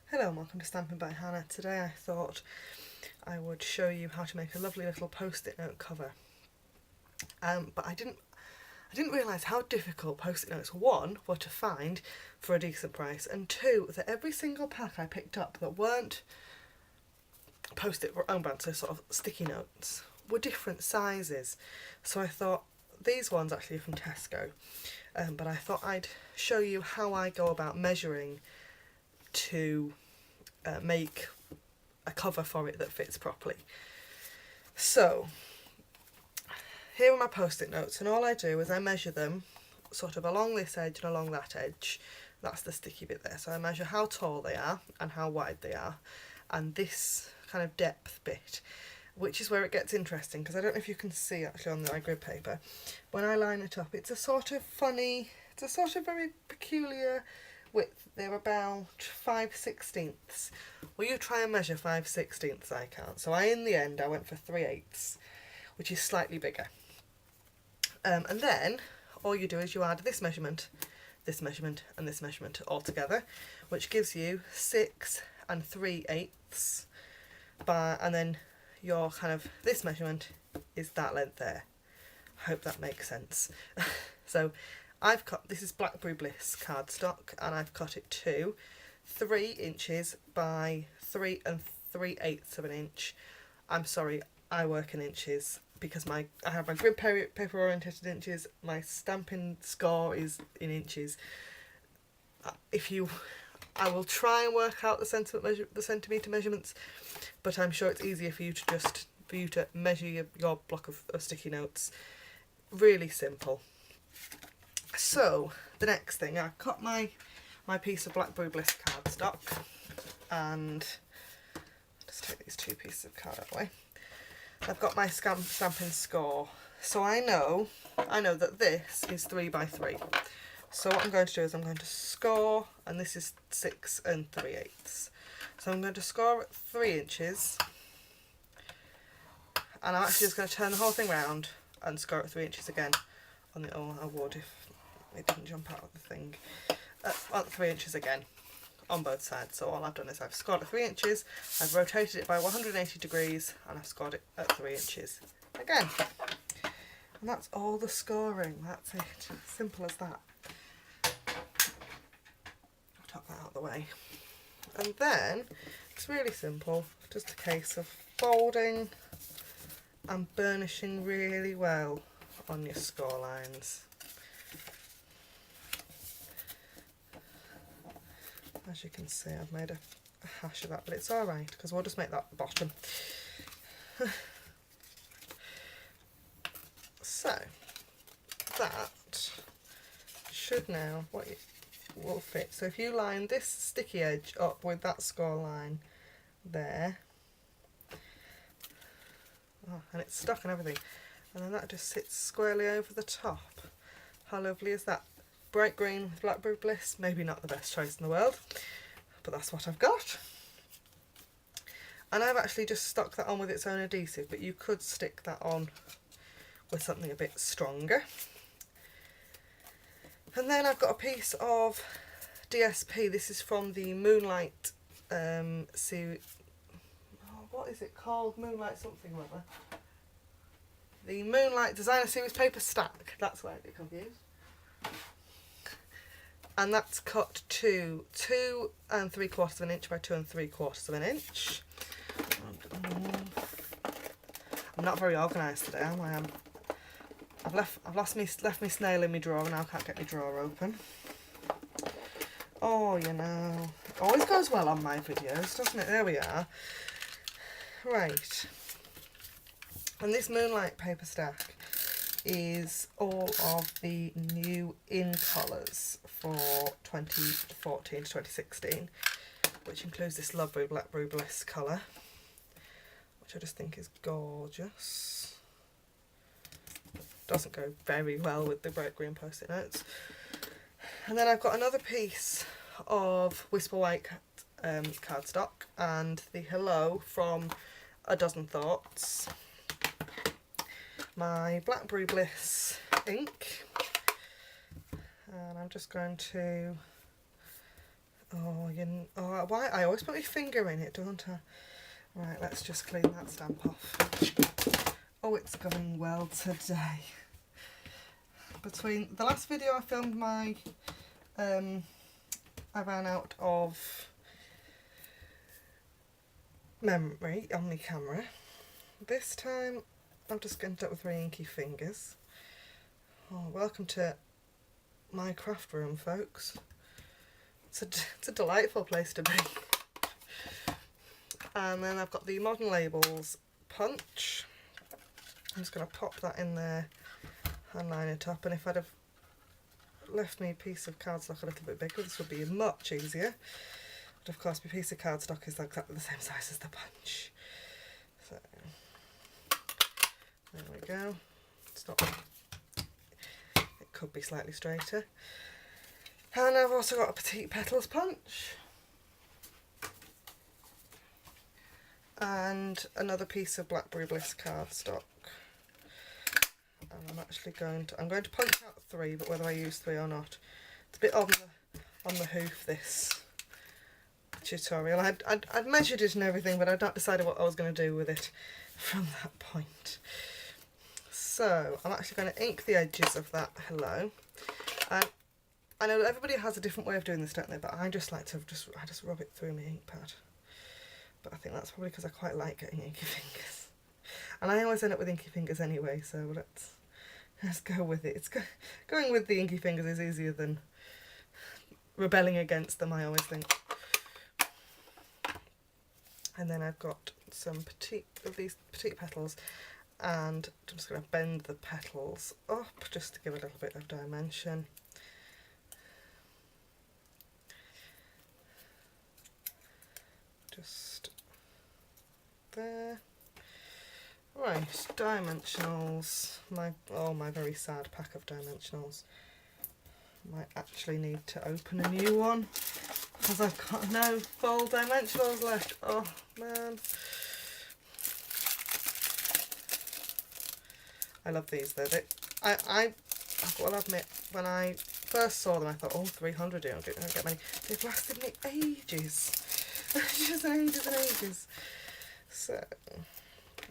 Hello and welcome to Stampin' by Hannah. Today I thought I would show you how to make a lovely little post-it note cover. But I didn't realise how difficult post-it notes, one, were to find for a decent price, and two, that every single pack I picked up that weren't post-it own brand, so sort of sticky notes, were different sizes. So I thought, these ones actually are from Tesco, but I thought I'd show you how I go about measuring to make a cover for it that fits properly. So here are my post-it notes, and all I do is I measure them sort of along this edge and along that edge. That's the sticky bit there. So I measure how tall they are and how wide they are, and this kind of depth bit, which is where it gets interesting, because I don't know if you can see actually on my grid paper, when I line it up, it's a sort of funny, it's a sort of very peculiar width. They're about 5/16. Well, you try and measure 5/16, I can't. So in the end I went for 3/8, which is slightly bigger. And then all you do is you add this measurement, and this measurement all together, which gives you 6 3/8, and then your kind of, this measurement is that length there. I hope that makes sense. So I've cut, this is Blackberry Bliss cardstock, and I've cut it to 3 inches by 3 3/8 of an inch. I'm sorry, I work in inches because I have my grid paper oriented inches, my Stampin score is in inches. I will try and work out the centimetre measurements, but I'm sure it's easier for you to measure your block of sticky notes. Really simple. So the next thing, I cut my piece of Blackberry Bliss cardstock, and just take these two pieces of card out of the way. I've got my Stampin score, so I know that this is 3 by 3. So what I'm going to do is I'm going to score, and this is 6 3/8. So I'm going to score at 3 inches, and I'm actually just going to turn the whole thing round and score at 3 inches again. I would if it didn't jump out of the thing. At 3 inches again on both sides. So all I've done is I've scored at 3 inches, I've rotated it by 180 degrees, and I've scored it at 3 inches again. And that's all the scoring. That's it. Simple as that. I'll tuck that out of the way. And then it's really simple. Just a case of folding and burnishing really well on your score lines. As you can see, I've made a hash of that, but it's alright because we'll just make that the bottom. So that should now will fit. So if you line this sticky edge up with that score line there, and it's stuck and everything, and then that just sits squarely over the top. How lovely is that? Bright green with Blackberry Bliss, maybe not the best choice in the world, but that's what I've got. And I've actually just stuck that on with its own adhesive, but you could stick that on with something a bit stronger. And then I've got a piece of DSP. This is from the Moonlight series. Oh, what is it called? Moonlight something or other. The Moonlight Designer Series paper stack. That's where I get confused. And that's cut to 2 3/4 of an inch by 2 3/4 of an inch. I'm not very organised today, am I? I've left me snail in my drawer, and now I can't get my drawer open. Oh, you know, it always goes well on my videos, doesn't it? There we are. Right. And this Moonlight paper stack is all of the new in colours for 2014 to 2016, which includes this lovely Blackberry Bliss colour, which I just think is gorgeous. Doesn't go very well with the bright green post-it notes. And then I've got another piece of Whisper White cardstock, and the Hello from A Dozen Thoughts, my Blackberry Bliss ink, and I'm just going to, oh Oh, why? I always put my finger in it, don't I? Right, let's just clean that stamp off. Oh, it's going well today. Between the last video I filmed I ran out of memory on my camera. This time I'm just going to do it with very inky fingers. Oh, welcome to my craft room, folks. It's a delightful place to be. And then I've got the Modern Labels punch. I'm just going to pop that in there and line it up. And if I'd have left me a piece of cardstock a little bit bigger, this would be much easier. But of course my piece of cardstock is exactly the same size as the punch. So there we go. It's not, it could be slightly straighter. And I've also got a Petite Petals punch. And another piece of Blackberry Bliss cardstock. And I'm going to punch out 3, but whether I use 3 or not, it's a bit on the hoof, this tutorial. I'd measured it and everything, but I'd not decided what I was going to do with it from that point. So I'm actually going to ink the edges of that hello. I know everybody has a different way of doing this, don't they? But I just like to I just rub it through my ink pad. But I think that's probably because I quite like getting inky fingers. And I always end up with inky fingers anyway, so let's go with it. Going with the inky fingers is easier than rebelling against them, I always think. And then I've got some these petite petals, and I'm just going to bend the petals up just to give a little bit of dimension. Just there. Right, dimensionals. My very sad pack of dimensionals. Might actually need to open a new one because I've got no full dimensionals left. Oh man. I love these though. I will admit, when I first saw them I thought, oh, 300, I don't get many. They've lasted me ages. Just ages and ages. So,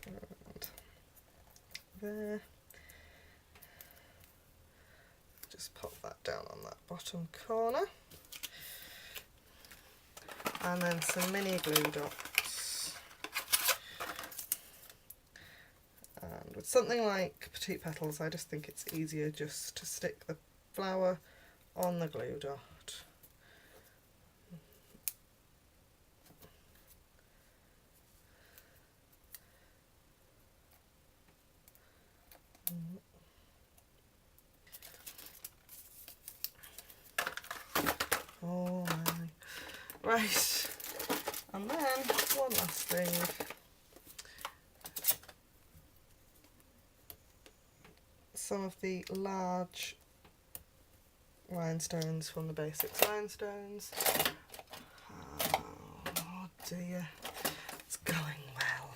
and there. Just pop that down on that bottom corner. And then some mini glue dots. And with something like Petite Petals, I just think it's easier just to stick the flower on the glue dot. Oh my. Right. And then one last thing. Some of the large rhinestones from the Basics Rhinestones. Oh dear. It's going well.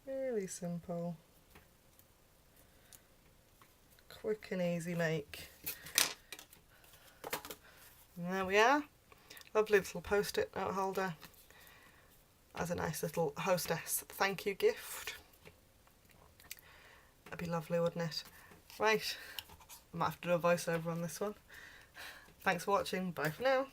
Really simple, quick and easy make. And there we are, lovely little post-it note holder as a nice little hostess thank you gift. That'd be lovely, wouldn't it? Right, I might have to do a voiceover on this one. Thanks for watching, bye for now.